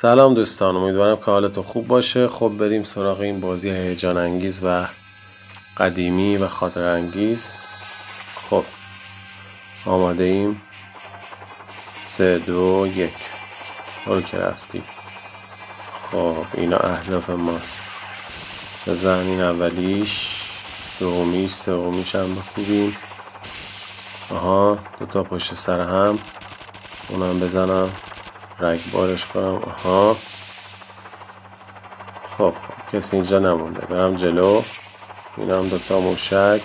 سلام دوستان، امیدوارم که حالتون خوب باشه. خب بریم سراغ این بازی هیجان انگیز و قدیمی و خاطر انگیز. خب آماده ایم؟ 3 2 1 برو که رفتی. خب اینا اهداف ماست. بزن این اولیش، دومیش، سومیش هم بکوبیم. آها، دوتا پشت سر هم، اونم بزنم رگبارش کنم. آها خب کسی اینجا نمونده، برم جلو. این هم دوتا موشک.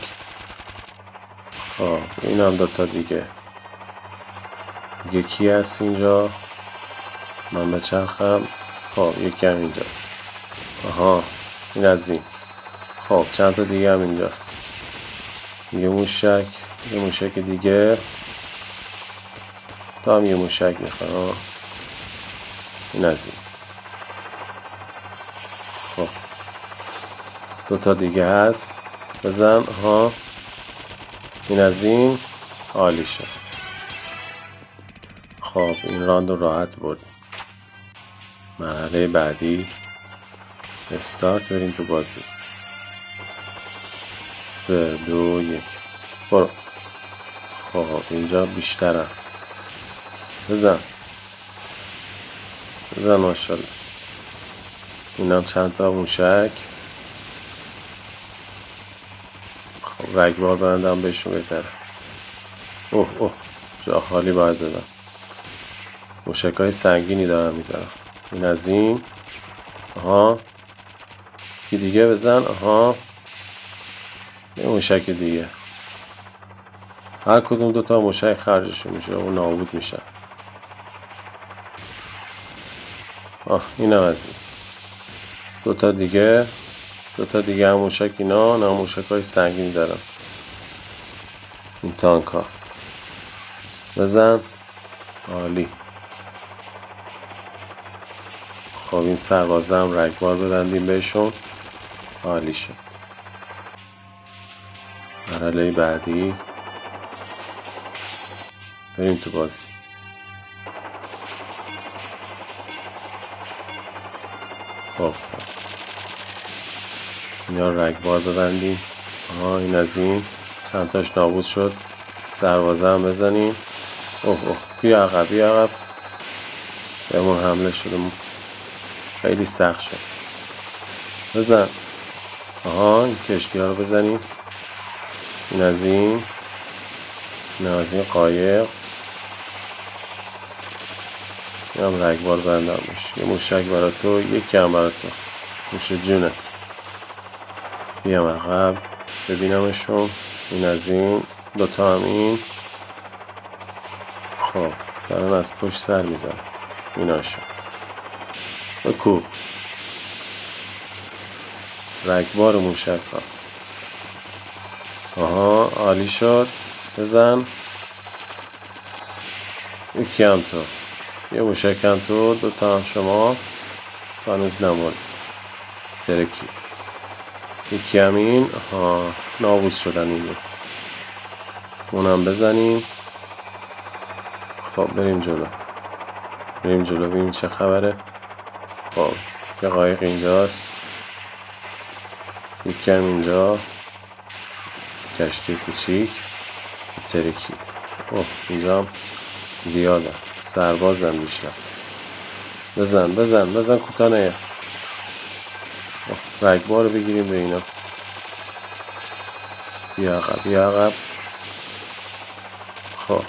خب این هم دوتا دیگه کی هست اینجا؟ من بچرخم. خب یکی هم اینجاست. آها این از این. خب چند تا دیگه هم اینجاست. یه موشک دیگه. تا هم یه موشک میخوام. این از این. خب دوتا دیگه هست، بزن. ها این از این. عالی شد. خب این راند رو راحت بردیم. مرحله بعدی استارت، بریم تو بازی. 3 2 1 برو. خب اینجا بیشترم. بزن ماشاءالله. اینم چند تا موشک. خب رگبار بندم بهشون بهتره. اوه جا خالی باید بدم. موشک های سنگینی دارم میزنم. این از این. آها کی دیگه بزن. آها یه موشک دیگه. هر کدوم دوتا موشک خرجشون میشه و نابود میشه. اینم از این. دوتا دیگه هم موشک. اینا نه موشک های سنگینی دارم. این تانک ها بزن. عالی. خب این سربازه هم رگبار ببندیم بهشون. عالی شد. مرحله بعدی بریم تو بازی. خب اینا رگبار ببندیم. این از این. چند تاش نابود شد. سربازه هم بزنیم. اوه بیا عقب. بهمون حمله شده. خیلی سخت شد. بزن. این کشتی ها رو بزنیم. این از این. قایق. این هم رگبار بندم میشه. یه موشک برای تو، یکی هم برای تو. موشه جونت. بیام عقب ببینمشون. این از این. دوتا هم این. خب دارن از پشت سر میزن. ایناشون بکوب. رگبار موشک ها. عالی شد. بزن. یکی هم تو. یه موشک هم تو. دوتا هم شما. هنوز نمون. ترکی. یکی هم این. نابود شدن این رو. اونم بزنیم. خب بریم جلو ببینیم چه خبره. خب یه قایق اینجاست. یکی هم اینجا. کشتی کوچیک ترکی. اینجا هم زیاده. سربازم میشه. بزن کوتانه. رگبار رو بگیریم به اینا. بیا عقب. خب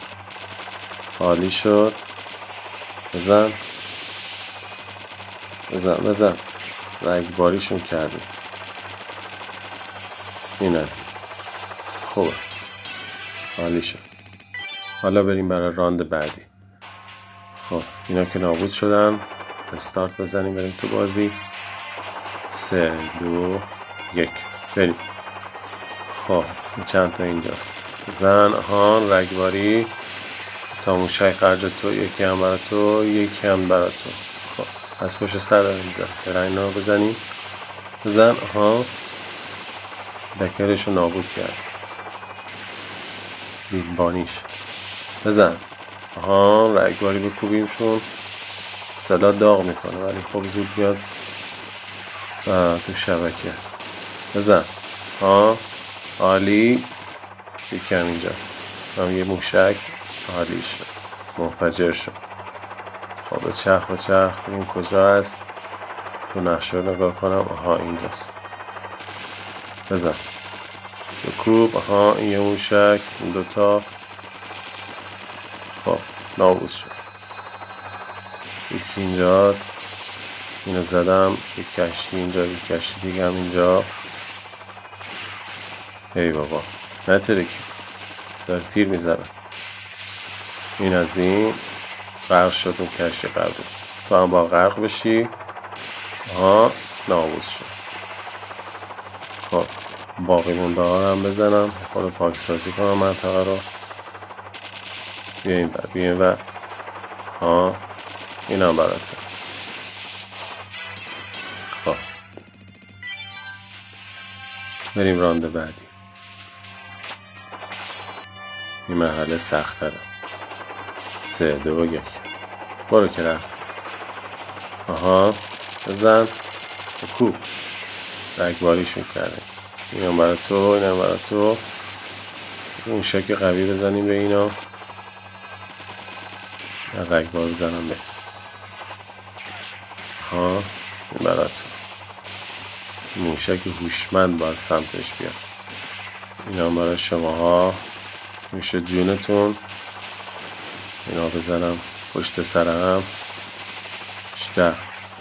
عالی شد. بزن. رگباریشون کردیم. این از این. خوبه. عالی شد. حالا بریم برای راند بعدی. خب اینا که نابود شدن، استارت بزنیم بریم تو بازی. 3 2 1 بریم. خب چند تا اینجاست. زن. رگباری. تا موشک خرج تو. یکی هم برای تو، یکی هم برای تو. خب از پشت سر داریم میزن. برای اینا رو بزنیم. بزن. دکرش رو نابود کرد. بیلبانیش. بزن. رگباری بکوبیمشون. صدا داغ میکنه ولی خب زود میاد تو شبکه. بزن. عالی. یکم اینجاست. یه موشک. عالی شد. منفجر شد. خب به چرخ این کجا هست؟ تو نقشه رو نگاه کنم. اینجاست. بزن. بکوب. این یه موشک. این دوتا. خب نابود شد. یکی اینجاست. اینو زدم. یک کشتی اینجا، یک کشتی دیگه هم اینجا. ای بابا نترکی، در تیر میزنم. این از این غرق شد. اون کشتی قبلی تو هم با غرق بشی. نابود شد. خب باقی مونده ها هم بزنم، خود پاکسازی کنم منطقه رو. بیاین بر این هم براتون. خب بریم رانده بعدی. این مرحله سخت تره. 3 2 1 برو که رفت. بزن. بکوب. رگباریشون کرده. اینم برای تو، اینم برای تو. اون شکل قوی بزنیم به اینا. رگبار بزنم به این برای تو. موشک هوشمند باید سمتش بیاد. اینا هم برای شماها. میشه جونتون. اینا بزنم پشت سرم.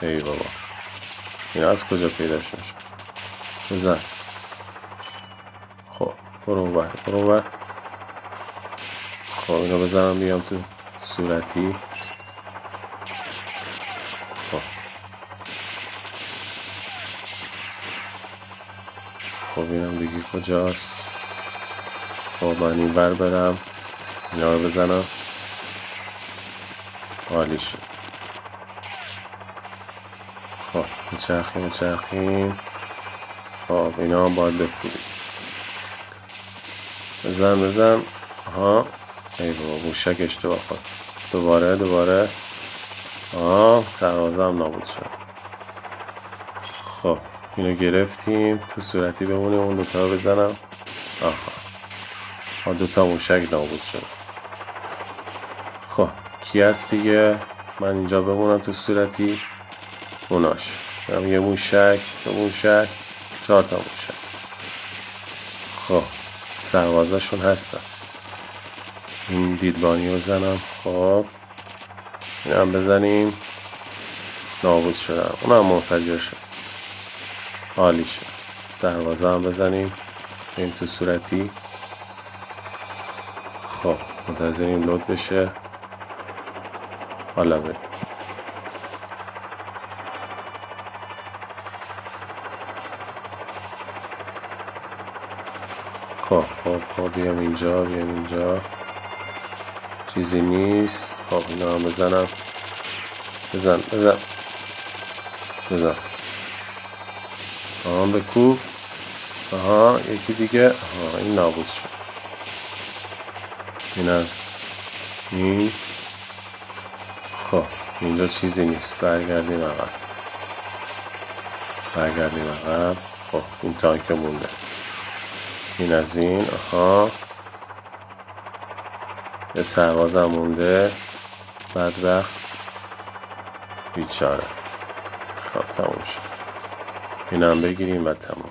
ای بابا اینا از کجا پیدا شد؟ بزن. خب برو اونور. خب اینا بزنم بیام تو صورتی. خب اینم دیگه کجاست؟ خب من این ور برم، اینا رو بزنم. عالی شد. خب بچرخیم. خب اینا هم باید بکوبیم. بزن. ای بابا موشک اشتباه خورد. دوباره. سربازه هم نابود شد. خب اینو گرفتیم. تو صورتی بمونیم. اون دوتا رو بزنم. دوتا موشک نابود شد. خب کی هست دیگه؟ من اینجا بمونم تو صورتی. اوناش یه موشک، 4 تا موشک. خب سربازاشون هستن. این دیدبانی رو بزنم. خب این هم بزنیم. نابود شدن. اون هم منفجر شد. عالی شد. سربازا هم بزنیم. این تو صورتی. خب منتظریم لود بشه. حالا بریم. خب بیام اینجا. چیزی نیست. خب اینا هم بزنم. بزن. بکوب. یکی دیگه. این نابود شد. این از این. خب اینجا چیزی نیست. برگردیم عقب. خب این تانک مونده. این از این. یه سربازم مونده. بدبخت بیچاره. خب تموم شد. اینم بگیریم و تموم.